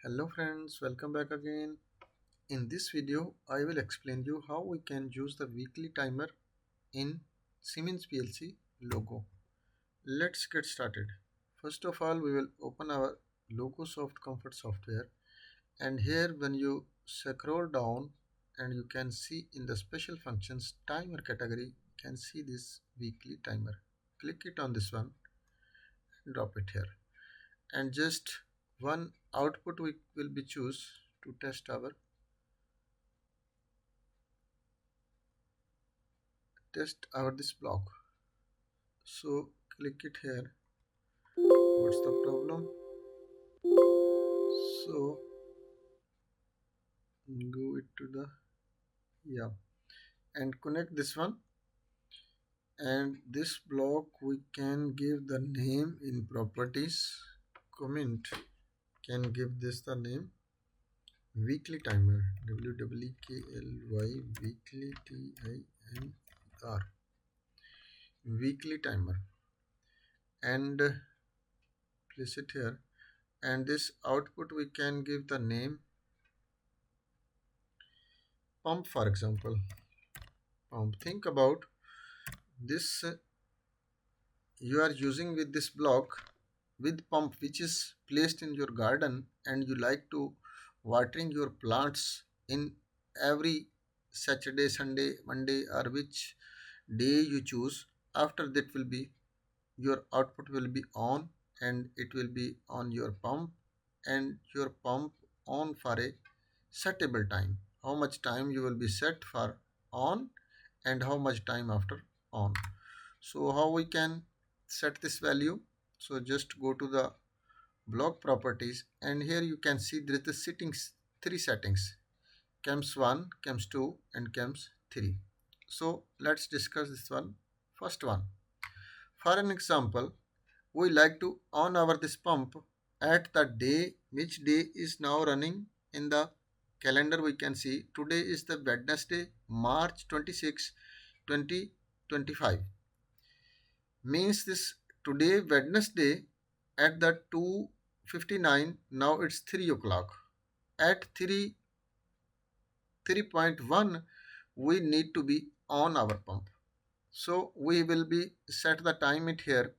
Hello friends, welcome back again. In this video, I will explain you how we can use the weekly timer in Siemens PLC logo. Let's get started. First of all, we will open our logo soft comfort software, and here when you scroll down and you can see in the special functions timer category, you can see this weekly timer. Click it on this one, drop it here, and just one output we will be choose to test our this block. So click it here. What's the problem? So go it to the, yeah, and connect this one, and this block we can give the name in properties. Comment can give this the name weekly timer, WWKLY, weekly TIMR, weekly timer, and place it here. And this output we can give the name pump, for example. Pump. Think about this, you are using with this block with pump which is placed in your garden, and you like to watering your plants in every Saturday, Sunday, Monday, or which day you choose. After that will be your output will be on, and it will be on your pump, and your pump on for a settable time. How much time you will be set for on, and how much time after on. So how we can set this value? So just go to the block properties, and here you can see there is the settings, three settings: CAMS 1, CAMS 2, and CAMS 3. So let's discuss this one. First one, for an example, we like to on our this pump at the day, which day is now running in the calendar. We can see today is the Wednesday, March 26, 2025. Means this today Wednesday at the 2:59, now it's 3 o'clock. At 3.1 we need to be on our pump. So we will be set the time it here.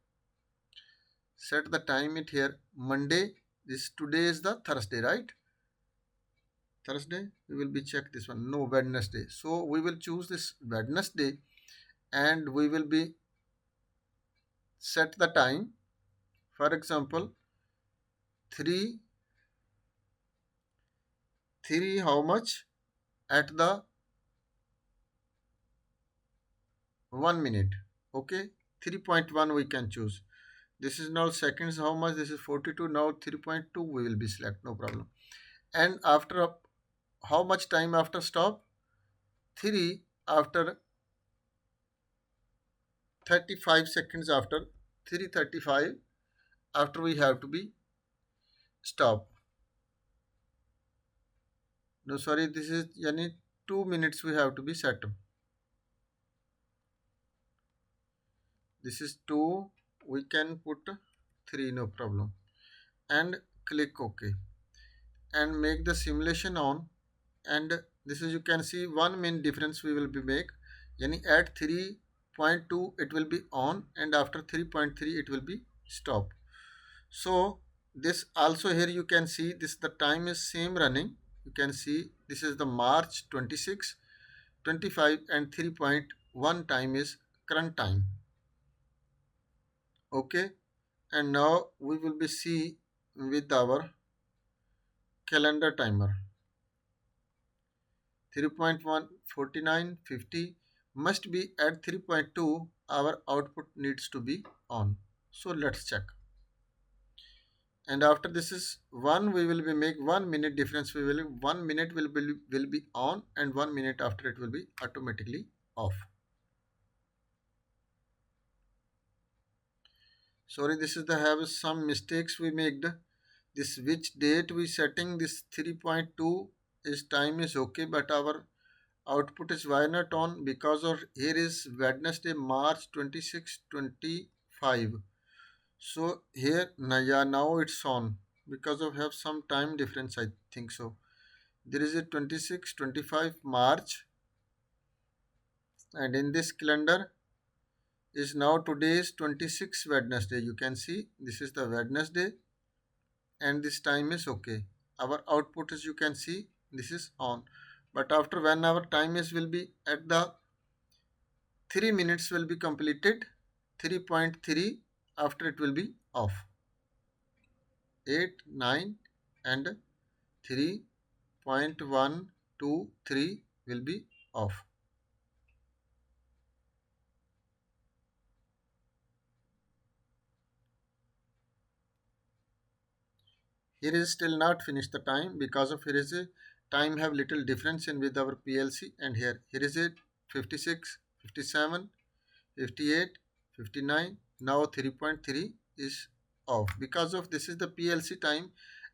Set the time it here Monday. This today is the Thursday, right? Thursday. We will be check this one. No, Wednesday. So we will choose this Wednesday, and we will be set the time. For example, 3 3 how much at the 1 minute. Okay, 3.1 we can choose. This is now seconds. How much? This is 42. Now 3.2 we will be select, no problem. And after how much time after stop? 3 after 35 seconds, after 3:35 after we have to be stop. No, sorry, this is yani 2 minutes we have to be set. This is 2, we can put 3, no problem, and click OK, and make the simulation on. And this is, you can see 1 minute difference we will be make, yani at 3.2 it will be on, and after 3.3 it will be stop. So this also here you can see this, the time is same running. You can see this is the March 26, 25, and 3.1 time is current time. Okay, and now we will be see with our calendar timer. 3.1, 49, 50 must be at 3.2. Our output needs to be on. So let's check. And after this is 1, we will be make 1 minute difference. We will 1 minute will be on, and 1 minute after it will be automatically off. Sorry, this is the have some mistakes we made. This which date we setting this 3.2 is time is okay, but our output is why not on? Because of here is Wednesday, March 26, 25. So here yeah, now it's on, because of have some time difference, I think so. There is a 26, 25 March, and in this calendar is now today's 26 Wednesday. You can see this is the Wednesday, and this time is okay. Our output, as you can see, this is on. But after when our time is will be at the 3 minutes will be completed, 3.3, after it will be off. 8, 9 and 3.123 will be off. Here is still not finished the time, because of here is a time have little difference in with our PLC, and here is it 56, 57, 58, 59. Now 3.3 is off, because of this is the PLC time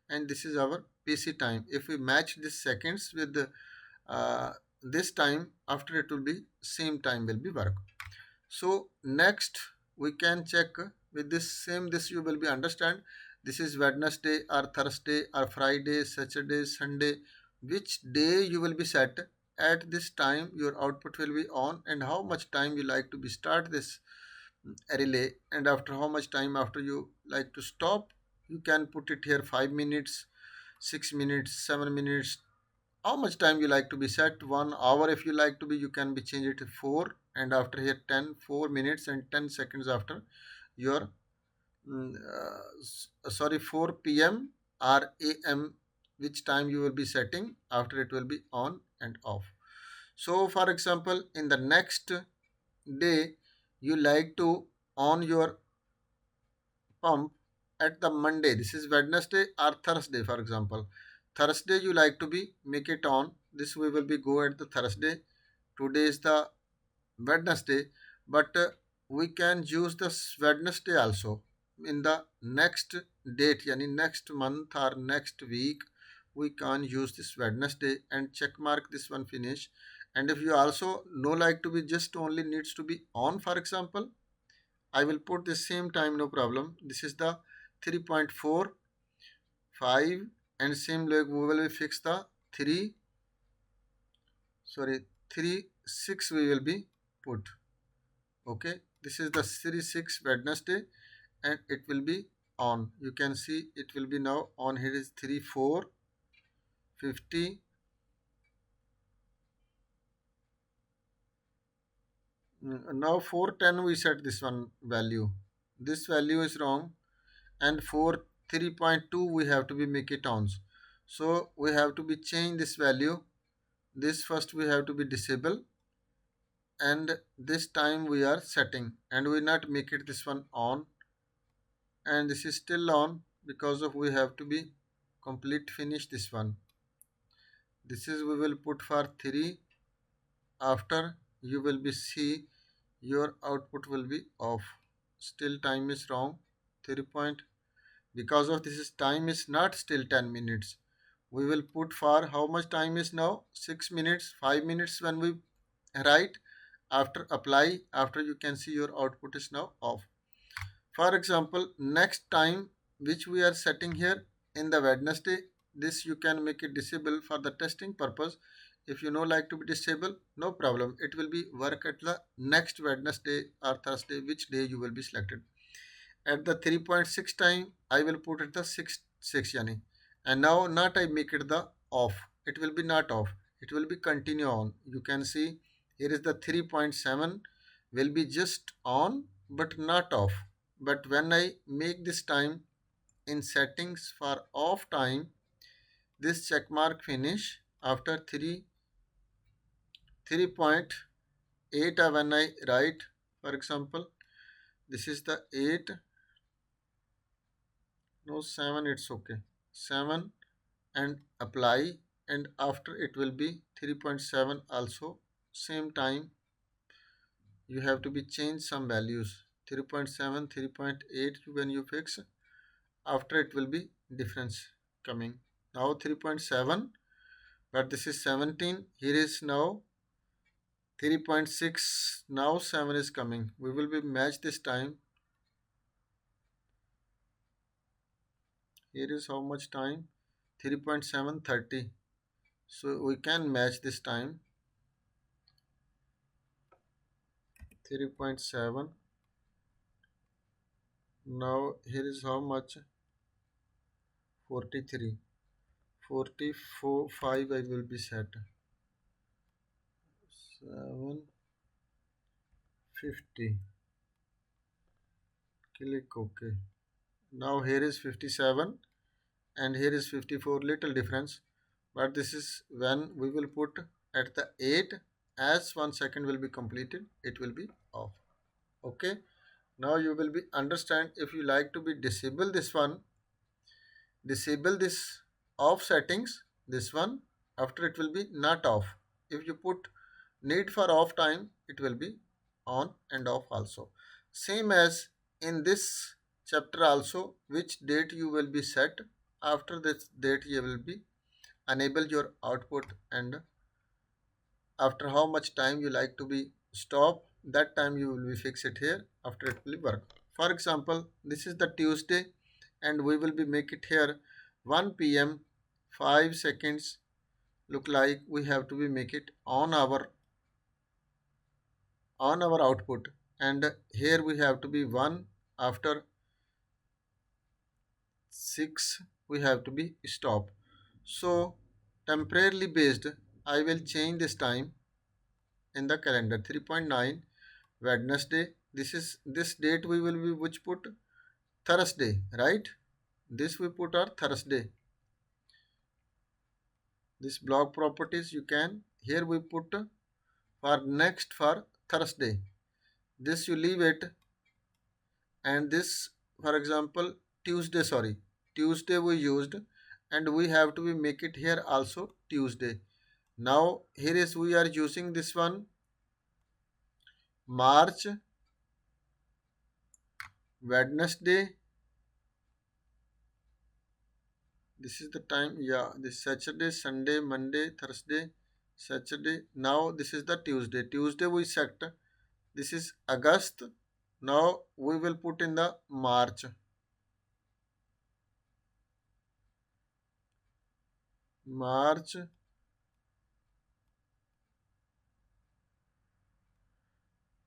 and this is our PC time. If we match this seconds with the, uh, this time, after it will be same time will be work. So next we can check with this same, this you will be understand this is Wednesday or Thursday or Friday, Saturday, Sunday, which day you will be set. At this time your output will be on, and how much time you like to be start this relay, and after how much time after you like to stop. You can put it here 5 minutes, 6 minutes, 7 minutes, how much time you like to be set. 1 hour if you like to be, you can be change it to 4, and after here 10, 4 minutes and 10 seconds after your sorry, 4 p.m. or am, which time you will be setting, after it will be on and off. So for example, in the next day you like to on your pump at the Monday. This is Wednesday or Thursday, for example. Thursday you like to be make it on. This we will be go at the Thursday. Today is the Wednesday, but we can use this Wednesday also in the next date, yani next month or next week. We can use this Wednesday and check mark this one finish. And if you also no like to be just only needs to be on, for example, I will put the same time, no problem. This is the 3.45, and same like we will fix the 3, sorry, 3, 6 we will be put. Okay, this is the 3, 6 Wednesday, and it will be on. You can see it will be now on. Here is 3, 4, 50. Now 410 we set this one value. This value is wrong, and for 3.2 we have to be make it ons. So we have to be change this value. This first we have to be disable, and this time we are setting, and we not make it this one on, and this is still on, because of we have to be complete finish this one. This is we will put for 3. After you will be see your output will be off. Still time is wrong. 3 point, because of this is time is not still 10 minutes. We will put for how much time is now 6 minutes, 5 minutes when we write. After apply, after you can see your output is now off. For example, next time which we are setting here in the Wednesday, this you can make it disable for the testing purpose. If you know like to be disable, no problem, it will be work at the next Wednesday or Thursday, which day you will be selected. At the 3.6 time I will put it the 6, 6 yani, and now not I make it the off, it will be not off, it will be continue on. You can see here is the 3.7 will be just on but not off. But when I make this time in settings for off time, this check mark finish after 3.8, when I write, for example, this is the 8, no 7, it's okay, 7, and apply, and after it will be 3.7 also. Same time you have to be change some values, 3.7, 3.8 when you fix, after it will be difference coming. Now 3.7, but this is 17, here is now 3.6, now 7 is coming. We will be match this time. Here is how much time? 3.730. So we can match this time. 3.7. Now here is how much? 43. 44, 5 I will be set. 750. Click OK. Now here is 57 and here is 54, little difference. But this is when we will put at the 8, as 1 second will be completed, it will be off. Okay. Now you will be understand. If you like to be disable this one, disable this off settings, this one, after it will be not off. If you put need for off time, it will be on and off also. Same as in this chapter also, which date you will be set, after this date you will be enable your output, and after how much time you like to be stop, that time you will be fix it here, after it will work. For example, this is the Tuesday and we will be make it here 1 p.m. 5 seconds. Look like we have to be make it on our output, and here we have to be 1 after 6 we have to be stop. So temporarily based, I will change this time in the calendar. 3.9 Wednesday. This date we will be which put Thursday, right? This we put our Thursday. This block properties you can here we put for next for Thursday. This you leave it, and this for example Tuesday, sorry, Tuesday we used, and we have to be make it here also Tuesday. Now here is we are using this one March, Wednesday. This is the time, yeah, this Saturday, Sunday, Monday, Thursday, Saturday. Now this is the Tuesday. Tuesday we set. This is August. Now we will put in the March. March.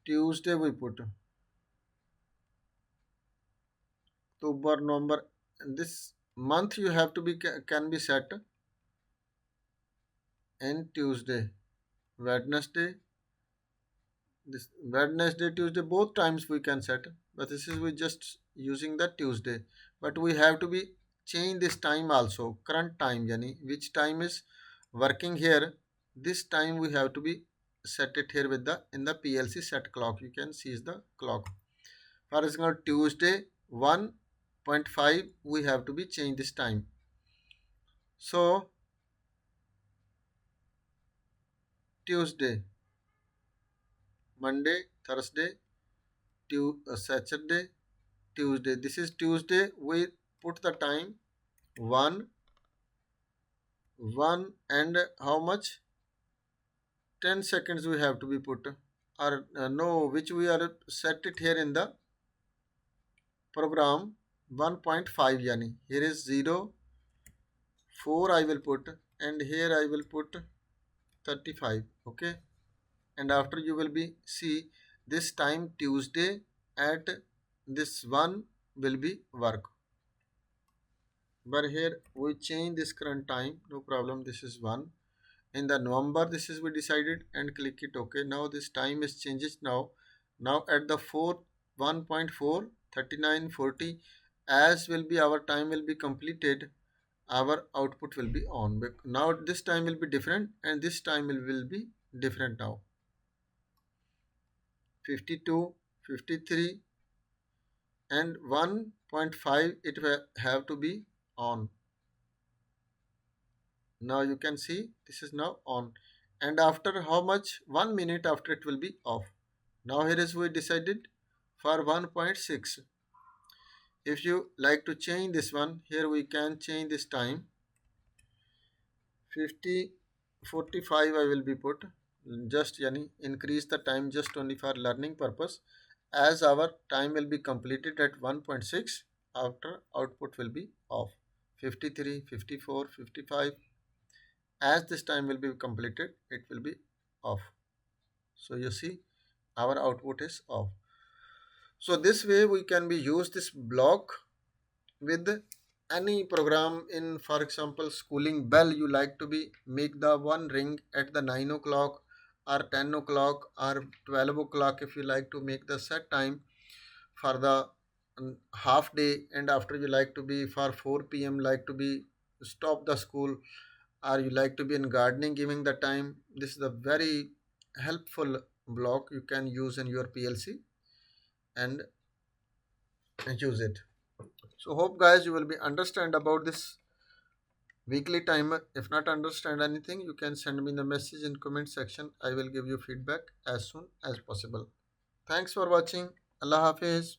Tuesday we put. October, November. This month you have to be can be set in Tuesday. Wednesday. This Wednesday, Tuesday, both times we can set, but this is we just using the Tuesday. But we have to be change this time also, current time, yani which time is working here. This time we have to be set it here with the in the PLC set clock. You can see is the clock. For example, Tuesday 1.5 we have to be change this time. So Tuesday, Monday, Thursday, Saturday, Tuesday. This is Tuesday. We put the time 1, 1 and how much? 10 seconds we have to be put. Or no, which we are set it here in the program 1.5 yani. Here is 0, 4 I will put, and here I will put 35. Okay. And after you will be see this time Tuesday at this one will be work. But here we change this current time, no problem. This is 1 in the November, this is we decided, and click it OK. Now this time is changes. Now at the 4, 1.4 39:40, as will be our time will be completed, our output will be on. Now this time will be different and this time will be different. Now 52, 53 and 1.5 it will have to be on. Now you can see this is now on, and after how much? 1 minute after it will be off. Now here is we decided for 1.6. If you like to change this one, here we can change this time 50, 45 I will be put, just yani increase the time just only for learning purpose, as our time will be completed at 1.6, after output will be off. 53, 54, 55. As this time will be completed, it will be off. So you see our output is off. So this way we can be use this block with any program. In for example schooling bell, you like to be make the one ring at the 9 o'clock or 10 o'clock or 12 o'clock. If you like to make the set time for the half day, and after you like to be for 4 p.m. like to be stop the school, or you like to be in gardening giving the time, this is a very helpful block you can use in your PLC and use it. So hope guys you will be understand about this weekly timer. If not understand anything, you can send me the message in comment section. I will give you feedback as soon as possible. Thanks for watching. Allah Hafiz.